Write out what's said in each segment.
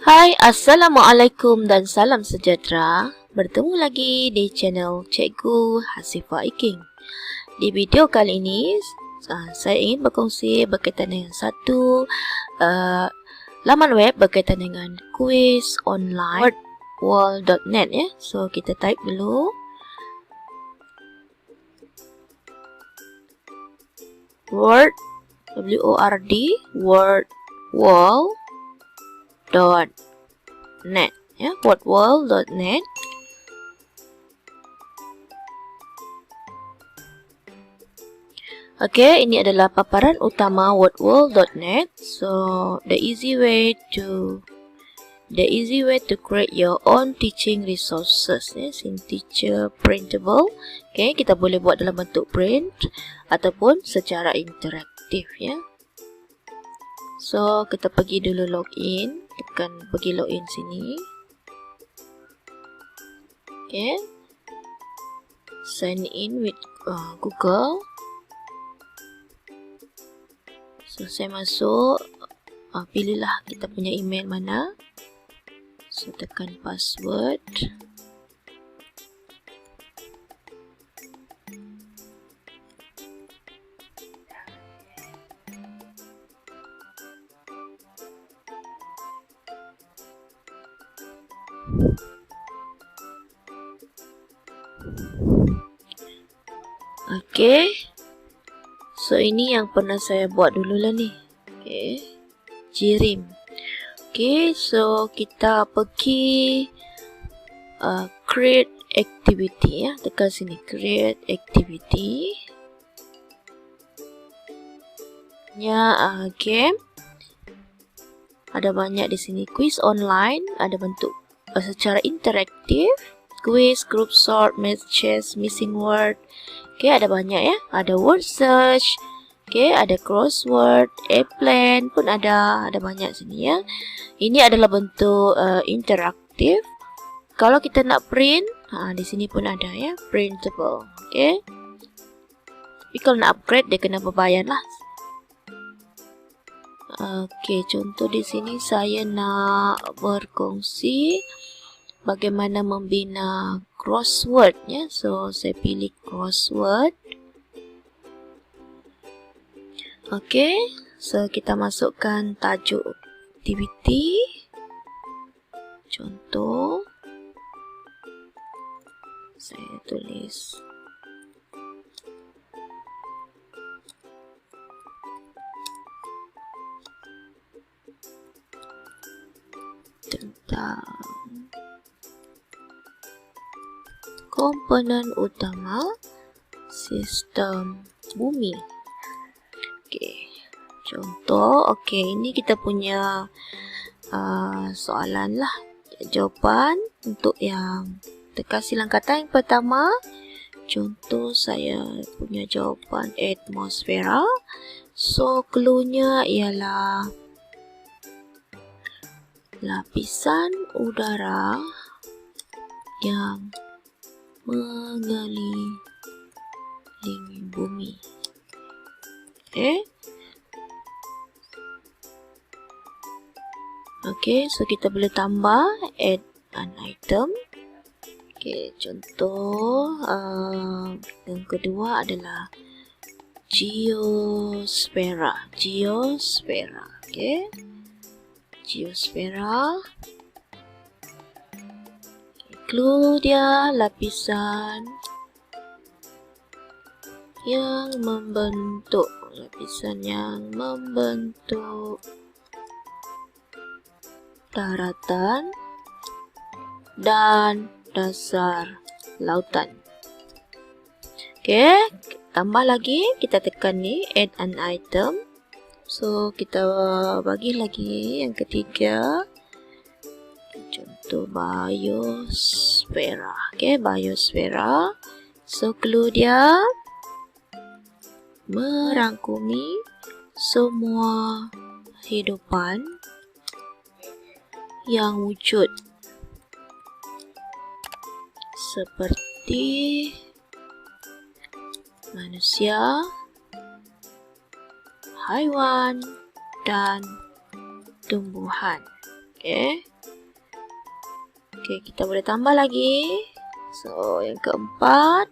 Hai, Assalamualaikum dan salam sejahtera. Bertemu lagi di channel Cikgu Hasifah Iking. Di video kali ini, saya ingin berkongsi berkaitan dengan satu laman web berkaitan dengan kuis online wordworld.net ya. So, kita type dulu. Word, W-O-R-D, wordworld.net ya, wordworld.net. Oke, ini adalah paparan utama wordworld.net. So, the easy way to create your own teaching resources ya, in teacher printable. Oke, kita boleh buat dalam bentuk print ataupun secara interaktif ya. So, kita pergi dulu login, tekan pergi login sini. Okay. Sign in with Google. So, saya masuk. Pilihlah kita punya email mana. So, tekan password. Okay. So, ini yang pernah saya buat dulu lah ni. Okay. Jirim. Okay, so kita pergi create activity ya. Tekan sini create activity. Ya, game. Ada banyak di sini. Quiz online, ada bentuk secara interaktif. Quiz, group sort, math chess, missing word. Okay, ada banyak ya. Ada word search. Okay, ada crossword, A-plan pun ada banyak sini ya. Ini adalah bentuk interaktif. Kalau kita nak print, di sini pun ada ya, printable. Okay. Tapi kalau nak upgrade, dia kena berbayar lah. Okay, contoh di sini saya nak berkongsi bagaimana membina crossword ya. So, saya pilih crossword. Okay, so kita masukkan tajuk aktiviti. Contoh, saya tulis tentang komponen utama sistem bumi. Okay. Contoh, okay, ini kita punya soalan lah. Jawapan untuk yang terkasih langkatan yang pertama. Contoh, saya punya jawapan atmosfera. So, clue-nya ialah lapisan udara yang mengelilingi bumi. Okay, so kita boleh tambah add an item. Okay, contoh yang kedua adalah geosfera. Okay, geosfera. Clue dia lapisan yang membentuk daratan dan dasar lautan. Okay, tambah lagi, kita tekan ni add an item. So, kita bagi lagi yang ketiga. Contoh biosfera. Okay, biosfera. So, clue dia merangkumi semua kehidupan yang wujud seperti manusia, haiwan, dan tumbuhan. Okay. Okey, kita boleh tambah lagi. So, yang keempat,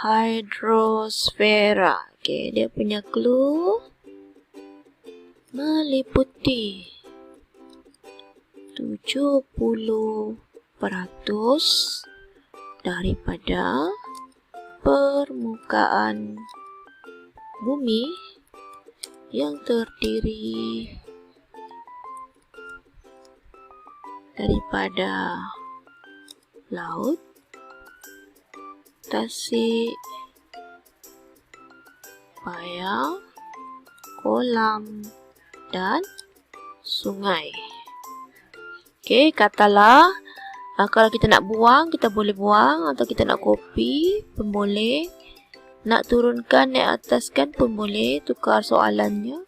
hydrosfera. Okey, dia punya clue meliputi 70% daripada permukaan bumi yang terdiri daripada laut, tasik, bayau, kolam dan sungai. Okey, katalah kalau kita nak buang, kita boleh buang, atau kita nak copy pun boleh. Nak turunkan, naik ataskan pun boleh, tukar soalannya.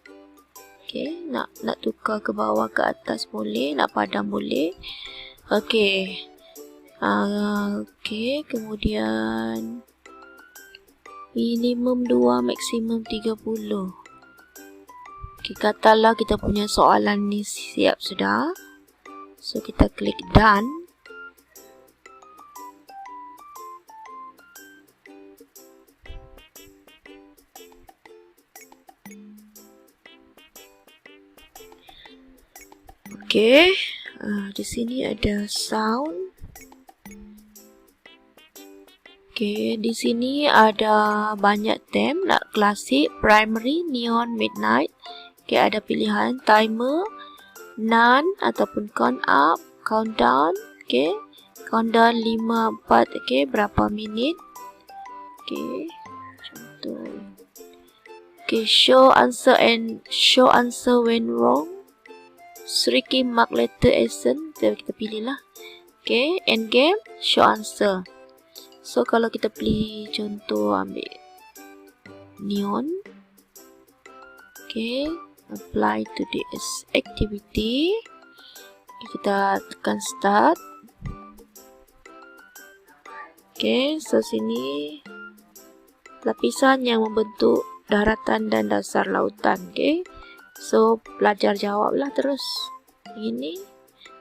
Okey, nak tukar ke bawah ke atas boleh, nak padam boleh. Okey. Okey, kemudian minimum 2, maksimum 30. Okey, katalah kita punya soalan ni siap sudah. So, kita klik done. Okey, di sini ada sound. Okey, di sini ada banyak tem, nak klasik, primary, neon, midnight. Okey, ada pilihan timer, none ataupun count up, countdown. Okey, countdown 5, 4. Okey, berapa minit? Okey, contoh. Okey, show answer when wrong. Sriki mark letter accent, kita pilih lah. Okay, end game, show answer. So, kalau kita pilih contoh, ambil neon. Okay, apply to this activity. Okay, kita tekan start. Okay, so sini lapisan yang membentuk daratan dan dasar lautan. Okay. So, pelajar jawablah terus. Ini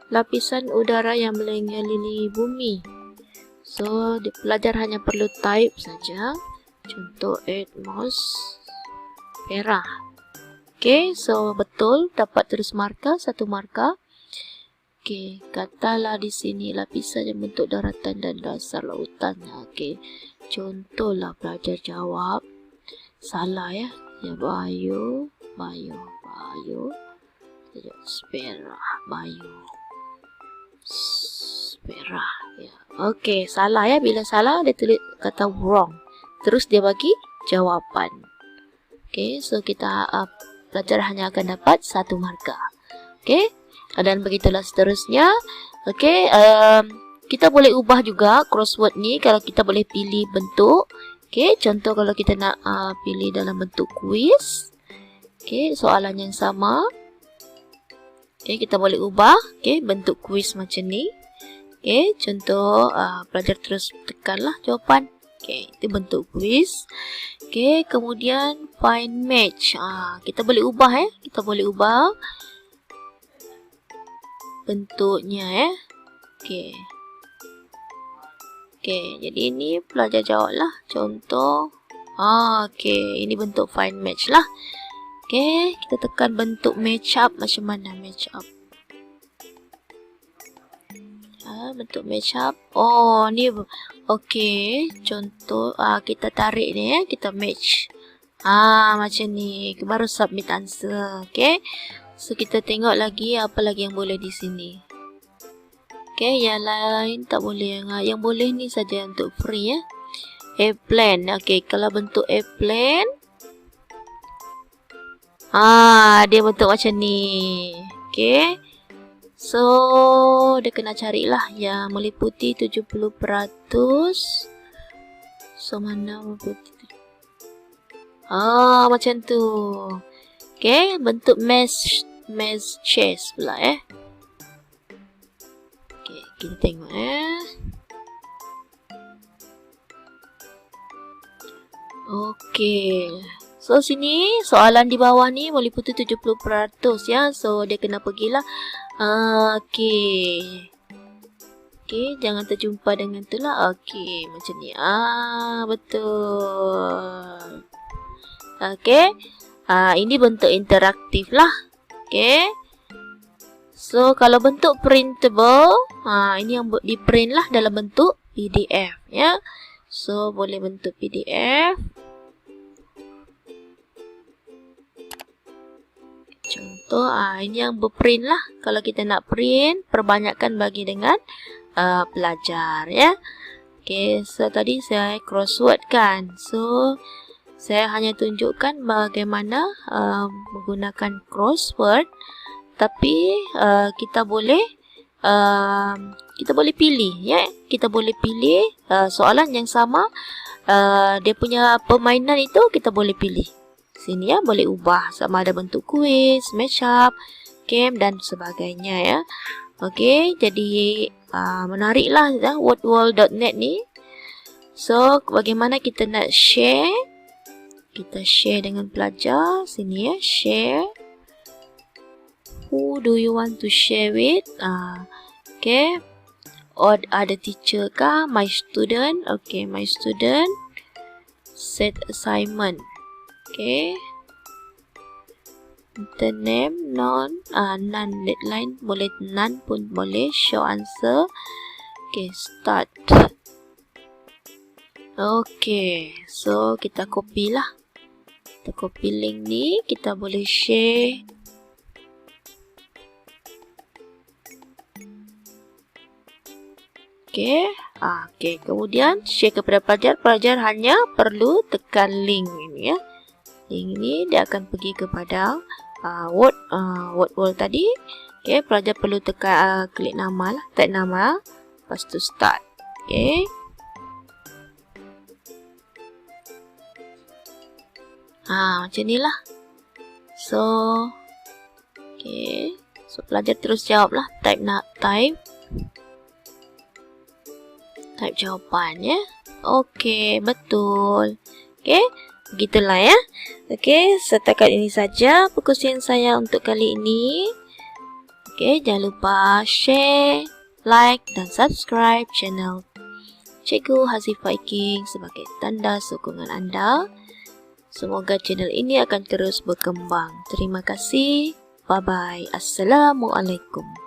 lapisan udara yang mengelilingi bumi. So, pelajar hanya perlu type saja. Contoh atmosfera. Okay, so betul. Dapat terus markah, 1 markah. Okay, katalah di sini lapisan yang membentuk daratan dan dasar lautan. Okay, contohlah pelajar jawab. Salah ya. Ya, biosfera ya. Okey, salah ya. Bila salah dia tulis kata wrong, terus dia bagi jawapan. Okey, so kita pelajar hanya akan dapat 1 markah. Okey, dan begitulah seterusnya. Okey, kita boleh ubah juga crossword ni kalau kita boleh pilih bentuk. Okey, contoh kalau kita nak pilih dalam bentuk quiz. Okey, soalan yang sama. Okey, kita boleh ubah. Okey, bentuk quiz macam ni. Okey, contoh pelajar terus tekanlah jawapan. Okey, itu bentuk quiz. Okey, kemudian find match. Kita boleh ubah Kita boleh ubah bentuknya Okey. Okey, jadi ini pelajar jawablah. Contoh. Okey, ini bentuk find match lah. Okey, kita tekan bentuk match up. Macam mana match up? Bentuk match up. Oh, ni. Okey, contoh. Kita tarik ni kita match. Macam ni. Baru submit answer. Okey. So, kita tengok lagi apa lagi yang boleh di sini. Okey, yang lain tak boleh. Yang boleh ni saja untuk free Airplane. Okey, kalau bentuk airplane. Dia bentuk macam ni. Okey. So, dia kena carilah yang meliputi 70%. So, mana meliputi? Macam tu. Okey, bentuk mesh chest pula Okey, kita tengok Okey. So, sini soalan di bawah ni meliputi 70% ya. So, dia kena pergilah. Okey. Okey, jangan terjumpa dengan tu lah. Okey, macam ni. Betul. Okey. Ini bentuk interaktif lah. Okey. So, kalau bentuk printable, ini yang di print lah dalam bentuk PDF, ya. So, boleh bentuk PDF. Contoh, ini yang berprint lah. Kalau kita nak print, perbanyakkan bagi dengan pelajar, ya. Okay, so tadi saya crossword kan. So, saya hanya tunjukkan bagaimana menggunakan crossword. Tapi, kita boleh pilih, ya. Kita boleh pilih soalan yang sama. Dia punya permainan itu kita boleh pilih. Sini ya, boleh ubah sama ada bentuk kuis, match-up, game dan sebagainya, ya. Okey, jadi menariklah ya, wordwall.net ni. So, bagaimana kita nak share? Kita share dengan pelajar. Sini ya, share. Who do you want to share with? Okay. Or ada teacher kah? My student. Okay, my student. Set assignment. Okay. The name, none deadline. Boleh none pun boleh. Show answer. Okay, start. Okay, so kita copy lah. Kita copy link ni. Kita boleh share. Okay. Okay, kemudian share kepada pelajar. Pelajar hanya perlu tekan link ini, ya. Link ini dia akan pergi kepada wordwall tadi. Okay, pelajar perlu tekan klik nama lah, type nama, lepas tu start. Okay. Macam ni lah. So, okay. So, pelajar terus jawab lah. Type jawapan, ya. Okay, betul. Okay, begitulah, ya. Okay, setakat ini saja perkongsian saya untuk kali ini. Okay, jangan lupa share, like dan subscribe channel Cikgu Hasif Viking sebagai tanda sokongan anda. Semoga channel ini akan terus berkembang. Terima kasih. Bye-bye. Assalamualaikum.